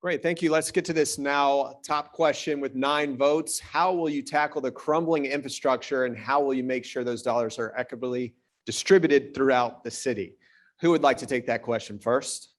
Great, thank you. Let's get to this now. Top question with 9 votes. How will you tackle the crumbling infrastructure and how will you make sure those dollars are equitably distributed throughout the city? Who would like to take that question first?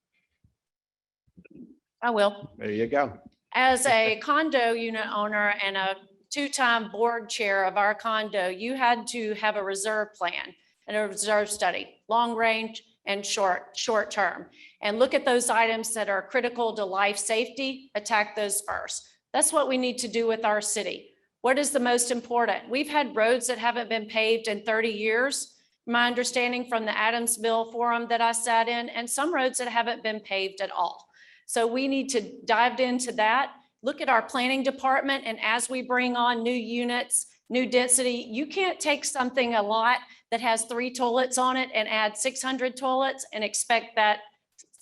I will. There you go. As a condo unit owner and a 2-time board chair of our condo, you had to have a reserve plan and a reserve study, long range and short term, and look at those items that are critical to life safety, attack those first. That's what we need to do with our city. What is the most important? We've had roads that haven't been paved in 30 years, my understanding from the Mayoral Forum that I sat in, and some roads that haven't been paved at all. So we need to dive into that, look at our planning department, and as we bring on new units, new density, you can't take something a lot that has 3 toilets on it and add 600 toilets and expect that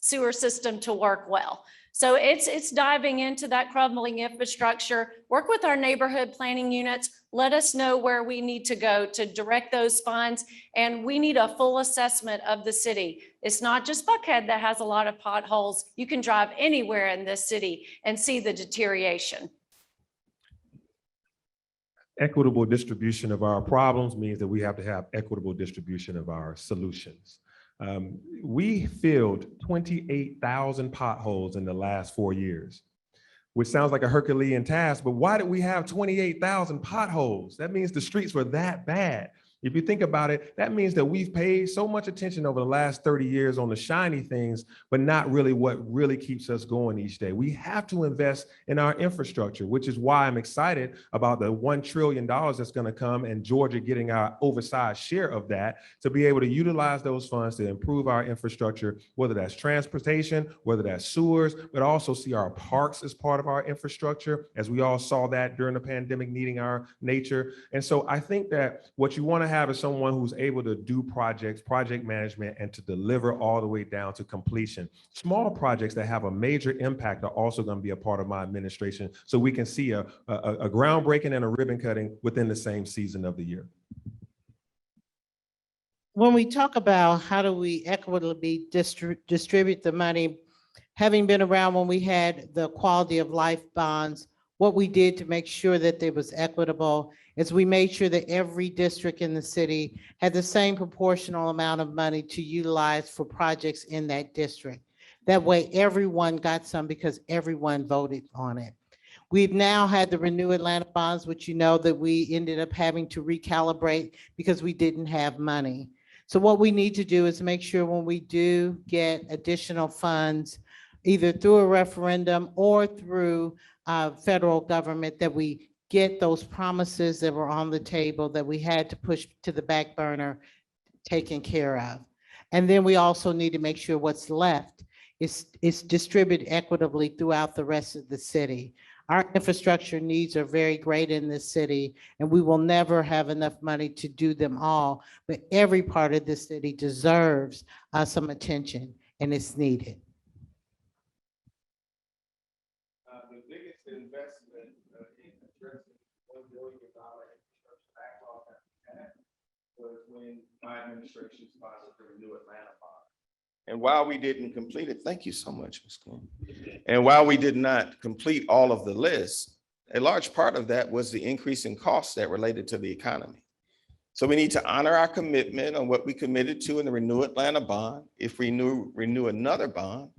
sewer system to work well. So it's diving into that crumbling infrastructure, work with our neighborhood planning units, let us know where we need to go to direct those funds. And we need a full assessment of the city. It's not just Buckhead that has a lot of potholes. You can drive anywhere in this city and see the deterioration. Equitable distribution of our problems means that we have to have equitable distribution of our solutions. We filled 28,000 potholes in the last 4 years, which sounds like a Herculean task, but why did we have 28,000 potholes? That means the streets were that bad. If you think about it, that means that we've paid so much attention over the last 30 years on the shiny things, but not really what really keeps us going each day. We have to invest in our infrastructure, which is why I'm excited about the $1 trillion that's going to come and Georgia getting our oversized share of that to be able to utilize those funds to improve our infrastructure, whether that's transportation, whether that's sewers, but also see our parks as part of our infrastructure, as we all saw that during the pandemic needing our nature. And so I think that what you want to have is someone who's able to do projects, project management, and to deliver all the way down to completion. Small projects that have a major impact are also going to be a part of my administration, so we can see a groundbreaking and a ribbon cutting within the same season of the year. When we talk about how do we equitably distribute the money, having been around when we had the quality of life bonds, what we did to make sure that it was equitable is we made sure that every district in the city had the same proportional amount of money to utilize for projects in that district. That way everyone got some because everyone voted on it. We've now had the Renew Atlanta bonds, which you know that we ended up having to recalibrate because we didn't have money. So what we need to do is make sure when we do get additional funds, either through a referendum or through federal government, that we get those promises that were on the table that we had to push to the back burner taken care of. And then we also need to make sure what's left is distributed equitably throughout the rest of the city. Our infrastructure needs are very great in this city, and we will never have enough money to do them all, but every part of the city deserves some attention, and it's needed. The biggest investment in addressing $1 billion infrastructure backlog that we had was when my administration sponsored the Renew Atlanta bond. And while we didn't complete it, thank you so much, Ms. Quinn. And while we did not complete all of the list, a large part of that was the increase in costs that related to the economy. So we need to honor our commitment on what we committed to in the Renew Atlanta bond, if we renew another bond.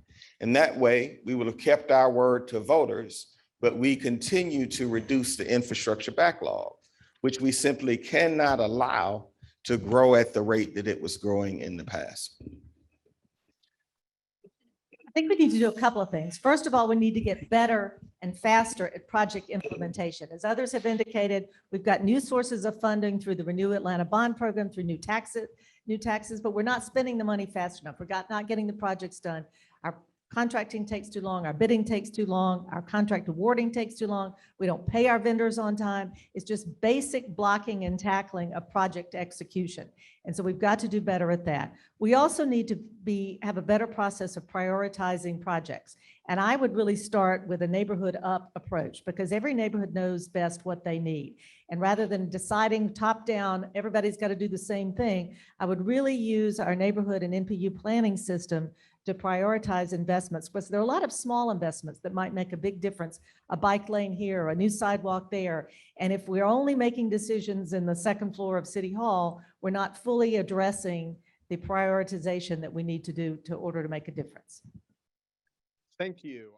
And that way we would have kept our word to voters, but we continue to reduce the infrastructure backlog, which we simply cannot allow to grow at the rate that it was growing in the past. I think we need to do a couple of things. First of all, we need to get better and faster at project implementation. As others have indicated, we've got new sources of funding through the Renew Atlanta bond program, through new taxes, but we're not spending the money fast enough. We're not getting the projects done. Our contracting takes too long, our bidding takes too long, our contract awarding takes too long. We don't pay our vendors on time. It's just basic blocking and tackling of project execution. And so we've got to do better at that. We also need to have a better process of prioritizing projects. And I would really start with a neighborhood up approach, because every neighborhood knows best what they need. And rather than deciding top down, everybody's got to do the same thing, I would really use our neighborhood and NPU planning system to prioritize investments, because there are a lot of small investments that might make a big difference, a bike lane here, a new sidewalk there. And if we're only making decisions in the second floor of City Hall, we're not fully addressing the prioritization that we need to do to order to make a difference. Thank you.